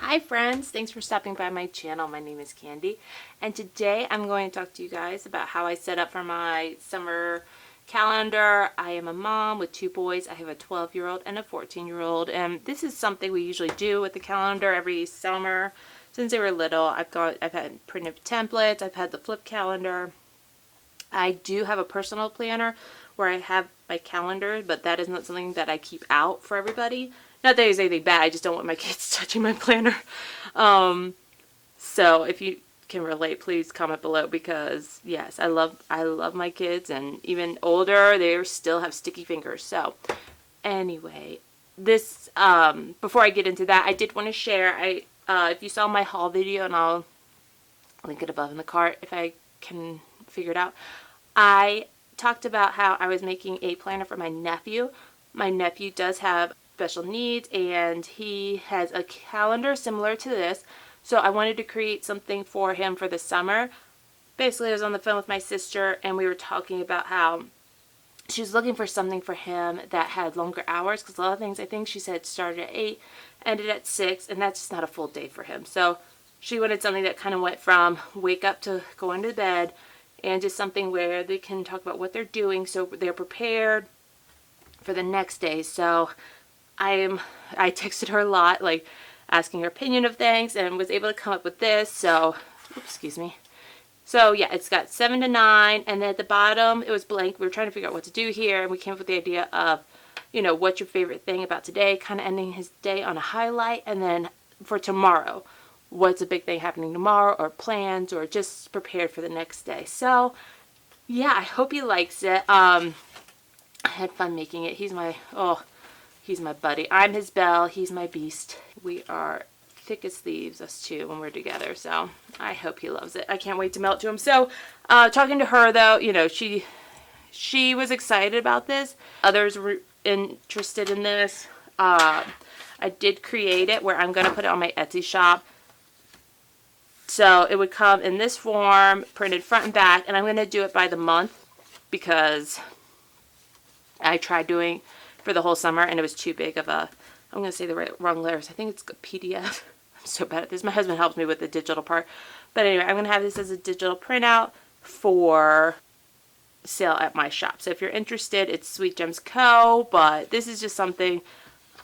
Hi friends, thanks for stopping by my channel. My name is Candy, and today I'm going to talk to you guys about how I set up for my summer calendar. I am a mom with two boys. I have a 12-year-old and a 14-year-old, and this is something we usually do with the calendar every summer since they were little. I've had printed templates, I've had the flip calendar. I do have a personal planner where I have my calendar, but that is not something that I keep out for everybody. Not that there's anything bad, I just don't want my kids touching my planner. So if you can relate, please comment below, because yes, I love my kids, and even older, they still have sticky fingers. So anyway, this before I get into that, I did want to share, if you saw my haul video, and I'll link it above in the cart if I can figure it out, I talked about how I was making a planner for my nephew. My nephew does have special needs, and he has a calendar similar to this, so I wanted to create something for him for the summer. Basically, I was on the phone with my sister, and we were talking about how she was looking for something for him that had longer hours, because a lot of things, I think she said, started at 8, ended at 6, and that's just not a full day for him. So she wanted something that kind of went from wake up to going to bed, and just something where they can talk about what they're doing so they're prepared for the next day. So I texted her a lot, like asking her opinion of things, and was able to come up with this. So, oops, excuse me. So yeah, it's got 7 to 9, and then at the bottom it was blank. We were trying to figure out what to do here, and we came up with the idea of, you know, what's your favorite thing about today, kind of ending his day on a highlight, and then for tomorrow, what's a big thing happening tomorrow, or plans, or just prepared for the next day. So yeah, I hope he likes it. I had fun making it. He's my buddy. I'm his belle, he's my beast. We are thick as thieves, us two, when we're together, so I hope he loves it. I can't wait to mail it to him. So talking to her, though, you know, she was excited about this. Others were interested in this. I did create it where I'm going to put it on my Etsy shop. So it would come in this form, printed front and back, and I'm going to do it by the month, because I tried doing for the whole summer and it was too big of a, I'm going to say the wrong letters, I think it's a PDF. I'm so bad at this. My husband helps me with the digital part. But anyway, I'm going to have this as a digital printout for sale at my shop. So if you're interested, it's Sweetgemsco, but this is just something,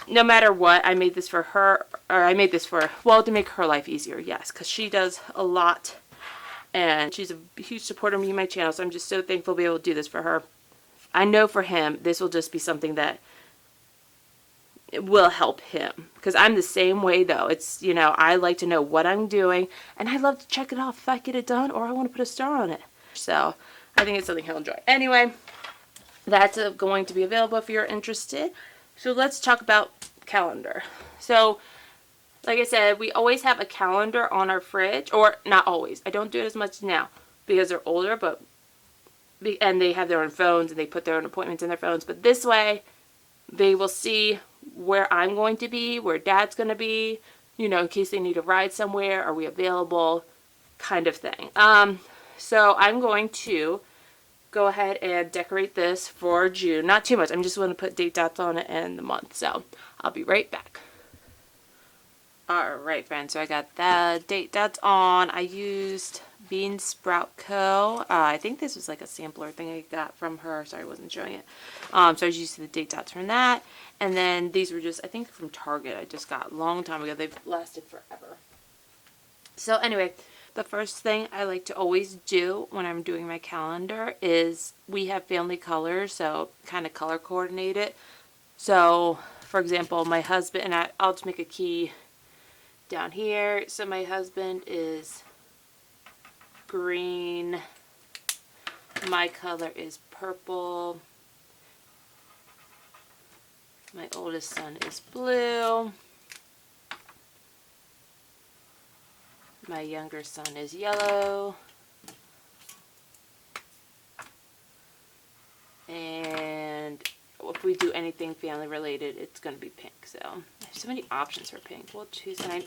no matter what, I made this for her, or I made this for, well, to make her life easier, yes, because she does a lot, and she's a huge supporter of me and my channel, so I'm just so thankful to be able to do this for her. I know for him, this will just be something that it will help him, because I'm the same way, though. It's, you know, I like to know what I'm doing, and I love to check it off if I get it done, or I want to put a star on it. So I think it's something he'll enjoy. Anyway, that's going to be available if you're interested. So let's talk about calendar. So like I said, we always have a calendar on our fridge, or not always. I don't do it as much now because they're older, and they have their own phones, and they put their own appointments in their phones. But this way, they will see where I'm going to be, where Dad's going to be, you know, in case they need a ride somewhere, are we available, kind of thing. So I'm going to go ahead and decorate this for June. Not too much. I'm just going to put date dots on it and the month. So I'll be right back. Alright friends, so I got the date dots on. I used Bean Sprout Co. I think this was like a sampler thing I got from her. Sorry, I wasn't showing it. So I was using the date dots from that. And then these were just, I think, from Target. I just got a long time ago. They've lasted forever. So anyway, the first thing I like to always do when I'm doing my calendar is, we have family colors, so kind of color coordinate it. So, for example, my husband, and I'll just make a key down here. So my husband is green. My color is purple. My oldest son is blue. My younger son is yellow. And if we do anything family related, it's going to be pink. So I have so many options for pink. We'll choose, and I'm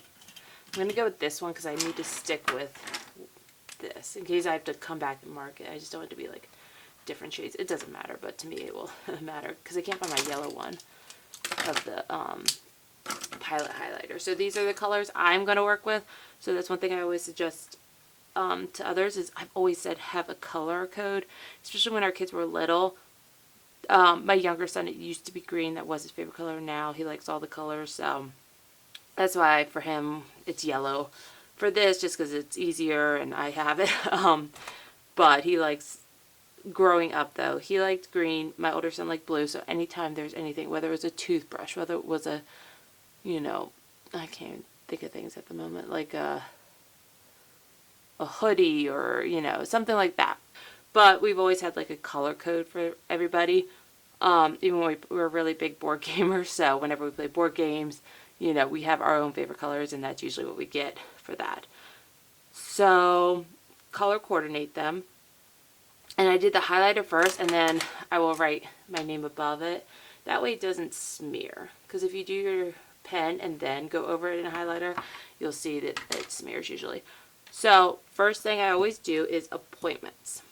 going to go with this one because I need to stick with this in case I have to come back and mark it. I just don't want it to be like different shades. It doesn't matter, but to me it will matter because I can't find my yellow one of the Pilot highlighter. So these are the colors I'm going to work with. So that's one thing I always suggest to others is I've always said have a color code, especially when our kids were little. My younger son, it used to be green. That was his favorite color. Now he likes all the colors. So that's why for him it's yellow. For this, just because it's easier and I have it. But he likes, growing up though, he liked green. My older son liked blue. So anytime there's anything, whether it was a toothbrush, whether it was a, I can't think of things at the moment, like a hoodie or, something like that. But we've always had like a color code for everybody. Even when we're really big board gamers, so whenever we play board games, we have our own favorite colors, and that's usually what we get for that. So color coordinate them. And I did the highlighter first, and then I will write my name above it. That way it doesn't smear. Because if you do your pen and then go over it in a highlighter, you'll see that it smears usually. So first thing I always do is appointments.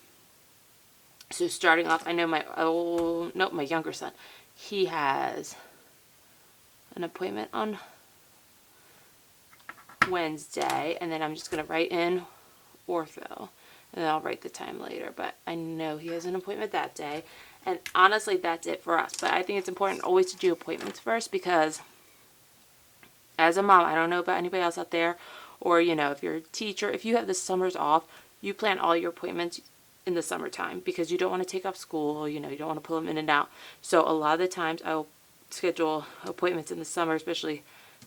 So starting off, I know my younger son, he has an appointment on Wednesday, and then I'm just going to write in ortho, and then I'll write the time later, but I know he has an appointment that day, and honestly, that's it for us. But I think it's important always to do appointments first, because as a mom, I don't know about anybody else out there, or, if you're a teacher, if you have the summers off, you plan all your appointments in the summertime, because you don't want to take off school, you don't want to pull them in and out. So a lot of the times I'll schedule appointments in the summer, especially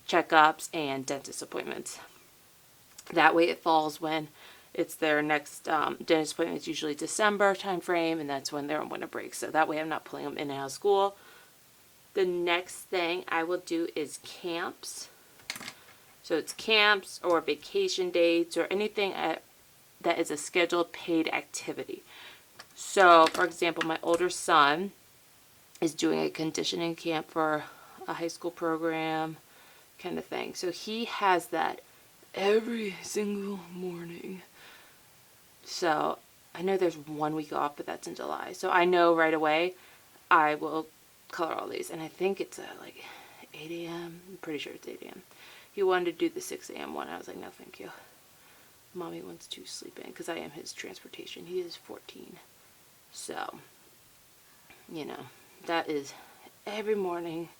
checkups and dentist appointments. That way it falls when it's their next dentist appointment. It's usually December time frame, and that's when they're on winter break. So that way I'm not pulling them in and out of school. The next thing I will do is camps. So it's camps or vacation dates or anything that is a scheduled paid activity. So, for example, my older son is doing a conditioning camp for a high school program kind of thing. So he has that every single morning. So I know there's 1 week off, but that's in July. So I know right away I will color all these. And I think it's like 8 a.m. I'm pretty sure it's 8 a.m. He wanted to do the 6 a.m. one. I was like, no, thank you. Mommy wants to sleep in, because I am his transportation. He is 14. So, that is every morning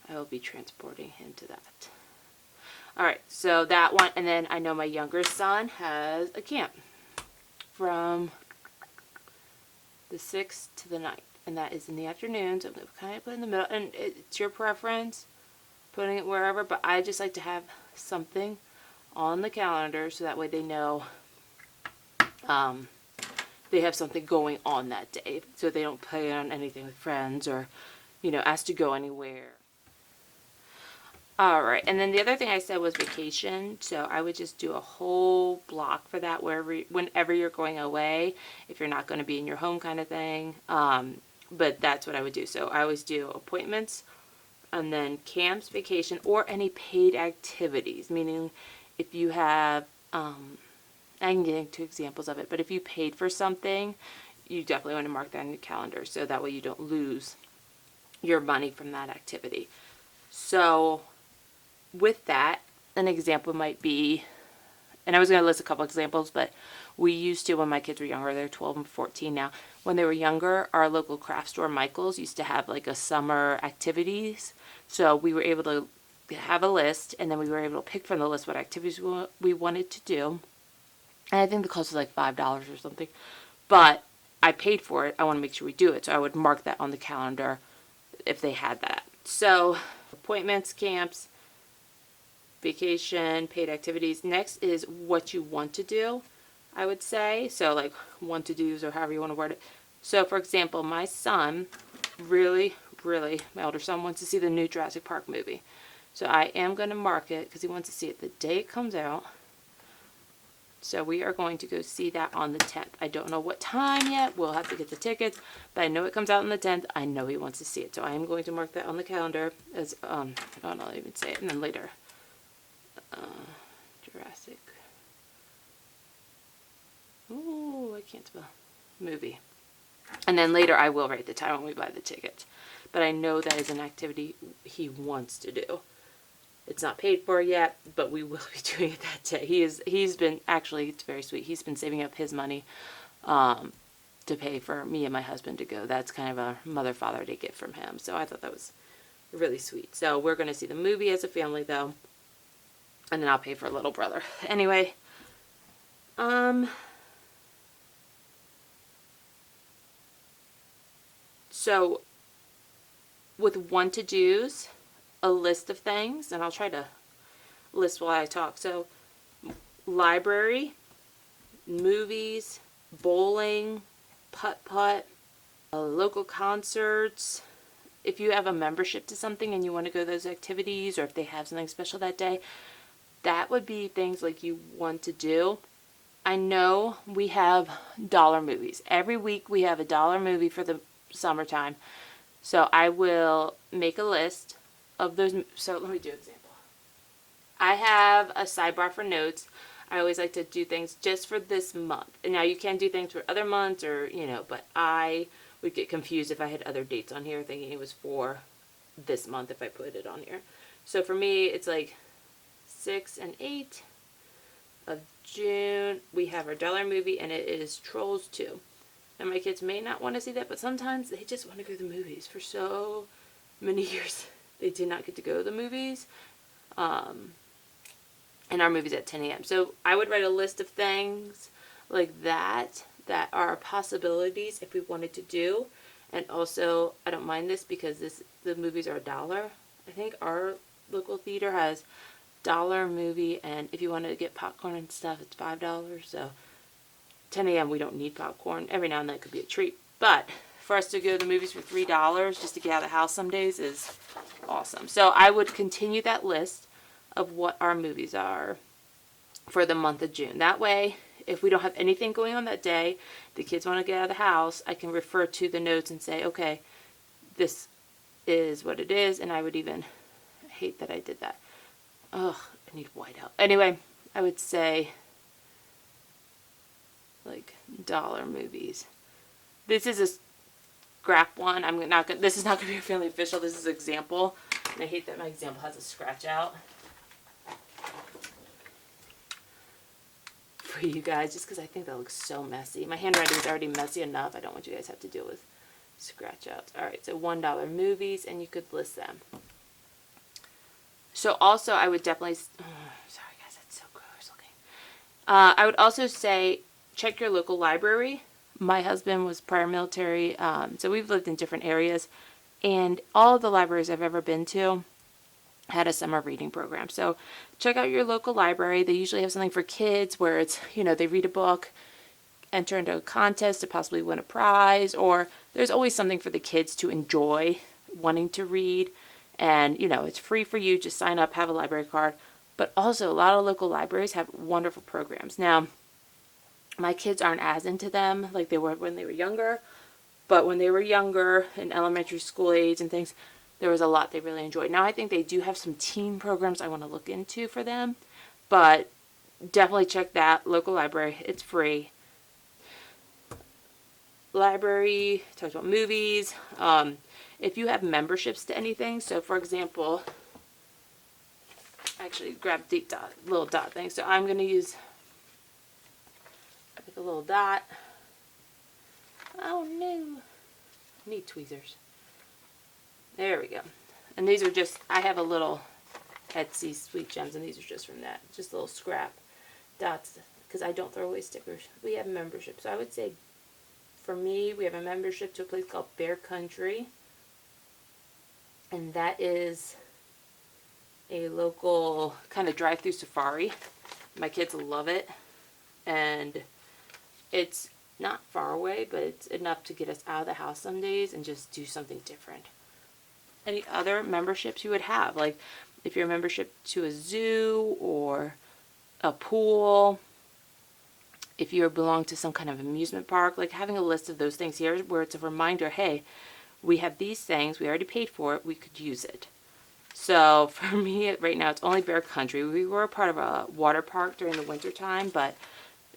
I will be transporting him to that. Alright, so that one, and then I know my younger son has a camp from the 6th to the 9th, and that is in the afternoon, so I'm going to kind of put in the middle, and it's your preference, putting it wherever, but I just like to have something on the calendar so that way they know they have something going on that day, so they don't plan anything with friends or ask to go anywhere. Alright, and then the other thing I said was vacation, so I would just do a whole block for that whenever you're going away, if you're not going to be in your home kind of thing, but that's what I would do. So I always do appointments, and then camps, vacation, or any paid activities, meaning if you have, I can get into examples of it, but if you paid for something, you definitely want to mark that on your calendar, so that way you don't lose your money from that activity. So with that, an example might be, and I was going to list a couple examples, but we used to, when my kids were younger, they're 12 and 14 now, when they were younger, our local craft store, Michael's, used to have like a summer activities, so we were able to have a list, and then we were able to pick from the list what activities we wanted to do, and I think the cost was like $5 or something, but I paid for it. I want to make sure we do it, so I would mark that on the calendar if they had that. So appointments, camps, vacation, paid activities. Next is what you want to do, I would say. So like want to do's or however you want to word it. So for example, my son really, my older son wants to see the new Jurassic Park movie. So I am going to mark it because he wants to see it the day it comes out. So we are going to go see that on the 10th. I don't know what time yet. We'll have to get the tickets, but I know it comes out on the 10th. I know he wants to see it. So I am going to mark that on the calendar as, I'll not even say it, and then later. Jurassic. Ooh, I can't spell. Movie. And then later I will write the time when we buy the tickets. But I know that is an activity he wants to do. It's not paid for yet, but we will be doing it that day. He's been, actually, it's very sweet. He's been saving up his money to pay for me and my husband to go. That's kind of a mother-father day gift from him. So I thought that was really sweet. So we're going to see the movie as a family, though. And then I'll pay for little brother. Anyway, so with want to do's, a list of things, and I'll try to list while I talk. So library, movies, bowling, putt-putt, local concerts. If you have a membership to something and you want to go to those activities, or if they have something special that day, that would be things like you want to do. I know we have dollar movies. Every week we have a dollar movie for the summertime. So I will make a list of those. So let me do an example. I have a sidebar for notes. I always like to do things just for this month. And now you can do things for other months, or, but I would get confused if I had other dates on here thinking it was for this month if I put it on here. So for me, it's like 6 and 8 of June. We have our dollar movie, and it is Trolls 2. And my kids may not want to see that, but sometimes they just want to go to the movies. For so many years, they did not get to go to the movies. And our movie's at 10 a.m. So I would write a list of things like that are possibilities if we wanted to do. And also, I don't mind this because the movies are $1. I think our local theater has dollar movie, and if you want to get popcorn and stuff, it's $5. So 10 a.m. we don't need popcorn. Every now and then it could be a treat. But for us to go to the movies for $3 just to get out of the house some days is awesome. So I would continue that list of what our movies are for the month of June. That way, if we don't have anything going on that day, the kids want to get out of the house, I can refer to the notes and say, okay, this is what it is. And I would even, I hate that I did that. Ugh, I need whiteout. Anyway, I would say like dollar movies. This is a scrap one. This is not going to be a family official. This is an example. And I hate that my example has a scratch out for you guys, just because I think that looks so messy. My handwriting is already messy enough. I don't want you guys to have to deal with scratch outs. Alright, so $1 movies, and you could list them. So also, I would definitely, sorry guys, that's so gross looking. I would also say, check your local library. My husband was prior military, so we've lived in different areas, and all of the libraries I've ever been to had a summer reading program. So check out your local library. They usually have something for kids where it's, they read a book, enter into a contest to possibly win a prize, or there's always something for the kids to enjoy wanting to read. And, it's free for you. Just sign up, have a library card. But also, a lot of local libraries have wonderful programs. Now, my kids aren't as into them like they were when they were younger. But when they were younger, in elementary school age and things, there was a lot they really enjoyed. Now, I think they do have some teen programs I want to look into for them. But definitely check that local library. It's free. Library, talked about movies. If you have memberships to anything, so for example, I actually grabbed the little dot thing. So I'm going to use like a little dot. Oh no, I need tweezers. There we go. And these are just, I have a little Etsy Sweet Gems, and these are just from that. Just little scrap dots, because I don't throw away stickers. We have membership. So I would say, for me, we have a membership to a place called Bear Country. And that is a local kind of drive-through safari. My kids love it. And it's not far away, but it's enough to get us out of the house some days and just do something different. Any other memberships you would have? Like if you're a membership to a zoo or a pool, if you belong to some kind of amusement park, like having a list of those things here where it's a reminder, hey, we have these things, we already paid for it, we could use it. So for me right now, it's only Bear Country. We were a part of a water park during the winter time, but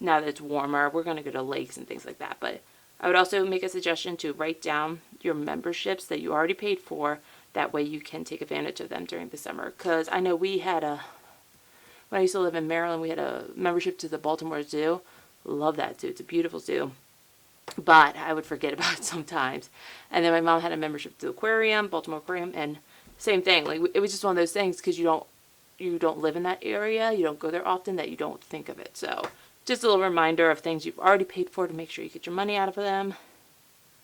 now that it's warmer, we're going to go to lakes and things like that. But I would also make a suggestion to write down your memberships that you already paid for. That way you can take advantage of them during the summer. Because I know when I used to live in Maryland, we had a membership to the Baltimore Zoo. Love that zoo. It's a beautiful zoo. But I would forget about it sometimes. And then my mom had a membership to the aquarium, Baltimore Aquarium, and same thing. Like, it was just one of those things because you don't live in that area, you don't go there often, that you don't think of it. So just a little reminder of things you've already paid for to make sure you get your money out of them.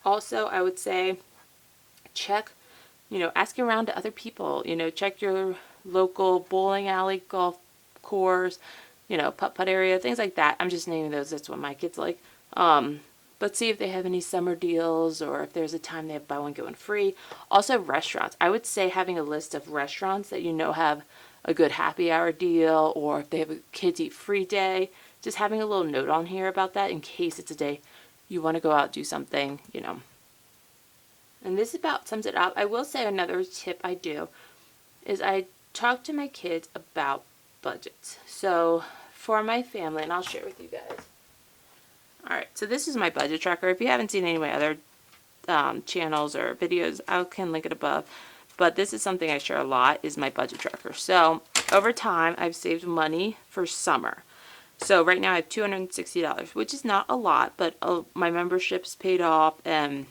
Also, I would say check, asking around to other people, check your local bowling alley, golf course, putt-putt area, things like that. I'm just naming those. That's what my kids like. But see if they have any summer deals, or if there's a time they have buy one, get one free. Also, restaurants. I would say having a list of restaurants that have a good happy hour deal, or if they have a kids eat free day, just having a little note on here about that in case it's a day you want to go out, do something, And this about sums it up. I will say another tip I do is I talk to my kids about budgets. So for my family, and I'll share with you guys. Alright, so this is my budget tracker. If you haven't seen any of my other channels or videos, I can link it above. But this is something I share a lot, is my budget tracker. So over time, I've saved money for summer. So right now I have $260, which is not a lot, but my membership's paid off and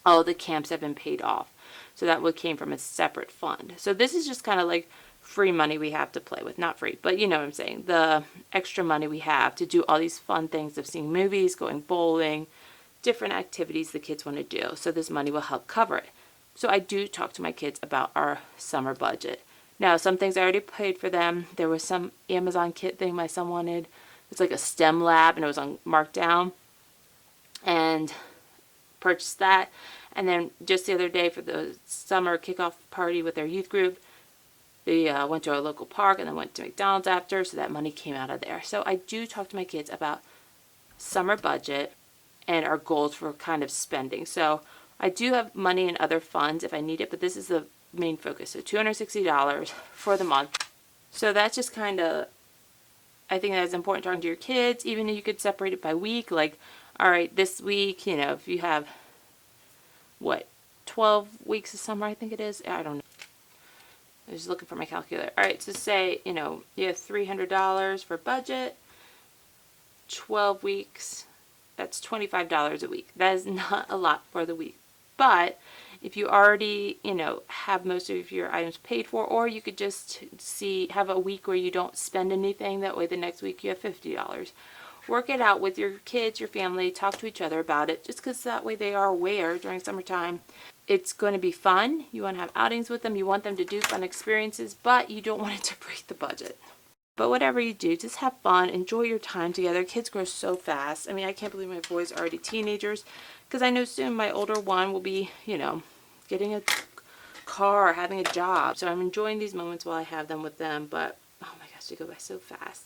all the camps have been paid off. So that came from a separate fund. So this is just kind of like free money we have to play with. Not free, but you know what I'm saying. The extra money we have to do all these fun things of seeing movies, going bowling, different activities the kids want to do. So this money will help cover it. So I do talk to my kids about our summer budget. Now, some things I already paid for them. There was some Amazon kit thing my son wanted. It's like a STEM lab, and it was on markdown. And purchased that. And then just the other day for the summer kickoff party with their youth group, they went to our local park and then went to McDonald's after, so that money came out of there. So I do talk to my kids about summer budget and our goals for kind of spending. So I do have money in other funds if I need it, but this is the main focus. So $260 for the month. So that's just kind of, I think that's important talking to your kids. Even if you could separate it by week, like, all right, this week, if you have, 12 weeks of summer, I think it is. I don't know. I was looking for my calculator. All right, so say, you have $300 for budget, 12 weeks, that's $25 a week. That is not a lot for the week. But if you already, have most of your items paid for, or you could just have a week where you don't spend anything, that way the next week you have $50. Work it out with your kids, your family, talk to each other about it, just because that way they are aware during summertime. It's going to be fun. You want to have outings with them. You want them to do fun experiences, but you don't want it to break the budget. But whatever you do, just have fun. Enjoy your time together. Kids grow so fast. I mean, I can't believe my boys are already teenagers, because I know soon my older one will be, getting a car, having a job. So I'm enjoying these moments while I have them with them, but oh my gosh, they go by so fast.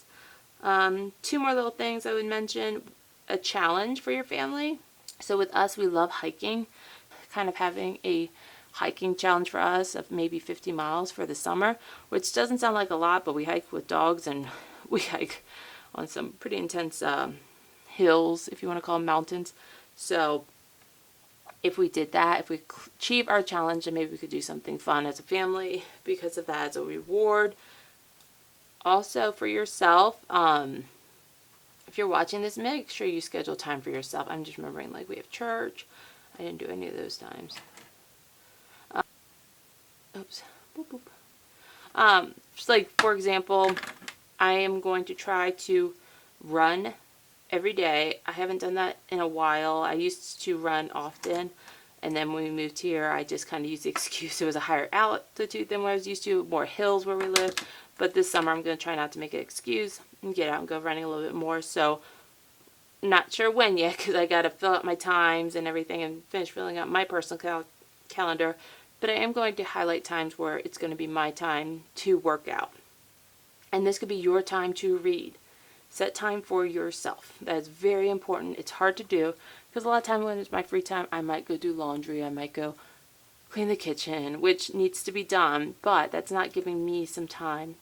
Two more little things I would mention. A challenge for your family. So with us, we love hiking. Kind of having a hiking challenge for us of maybe 50 miles for the summer, which doesn't sound like a lot, but we hike with dogs and we hike on some pretty intense hills, if you want to call them mountains. So if we did that, if we achieve our challenge, then maybe we could do something fun as a family because of that as a reward. Also for yourself, if you're watching this, make sure you schedule time for yourself. I'm just remembering, like, we have church. I didn't do any of those times. Oops. Boop, boop. Just like, for example, I am going to try to run every day. I haven't done that in a while. I used to run often, and then when we moved here, I just kind of used the excuse it was a higher altitude than what I was used to, more hills where we live. But this summer, I'm going to try not to make an excuse and get out and go running a little bit more. So not sure when yet, because I got to fill out my times and everything and finish filling out my personal calendar. But I am going to highlight times where it's going to be my time to work out. And this could be your time to read. Set time for yourself. That is very important. It's hard to do because a lot of time when it's my free time, I might go do laundry. I might go clean the kitchen, which needs to be done. But that's not giving me some time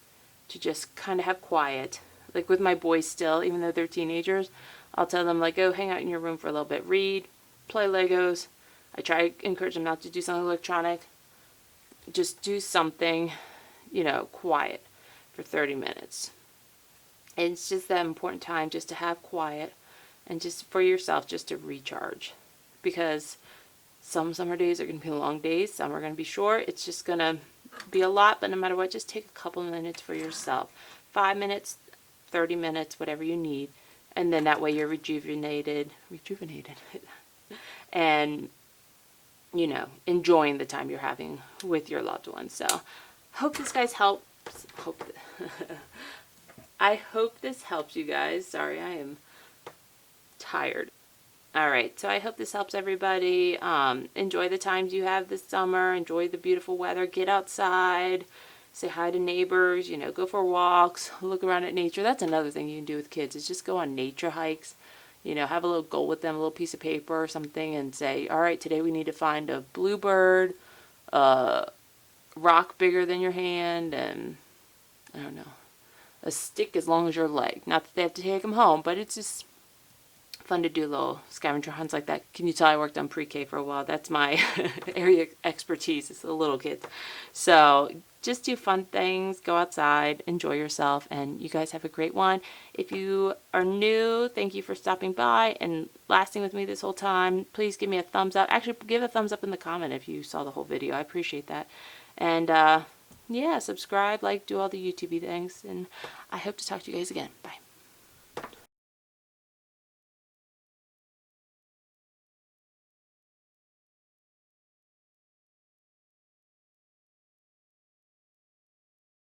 to just kind of have quiet. Like with my boys still, even though they're teenagers, I'll tell them, like, go hang out in your room for a little bit, read, play Legos. I try to encourage them not to do something electronic. Just do something, quiet for 30 minutes. And it's just that important time just to have quiet and just for yourself, just to recharge. Because some summer days are going to be long days, some are going to be short. It's just going to be a lot, but no matter what, just take a couple minutes for yourself. 5 minutes, 30 minutes, whatever you need. And then that way you're rejuvenated, and, enjoying the time you're having with your loved ones. So, hope this guys helps. I hope this helps you guys. Sorry, I am tired. Alright, so I hope this helps everybody. Enjoy the times you have this summer. Enjoy the beautiful weather. Get outside. Say hi to neighbors. Go for walks. Look around at nature. That's another thing you can do with kids, is just go on nature hikes. Have a little goal with them, a little piece of paper or something, and say, alright, today we need to find a bluebird, a rock bigger than your hand, and, I don't know, a stick as long as your leg. Not that they have to take them home, but it's just fun to do little scavenger hunts like that. Can you tell I worked on pre-K for a while? That's my area expertise. It's the little kids. So just do fun things, go outside, enjoy yourself, and you guys have a great one. If you are new, thank you for stopping by and lasting with me this whole time. Please give me a thumbs up. Actually, give a thumbs up in the comment if you saw the whole video. I appreciate that. And yeah, subscribe, like, do all the YouTube things, and I hope to talk to you guys again.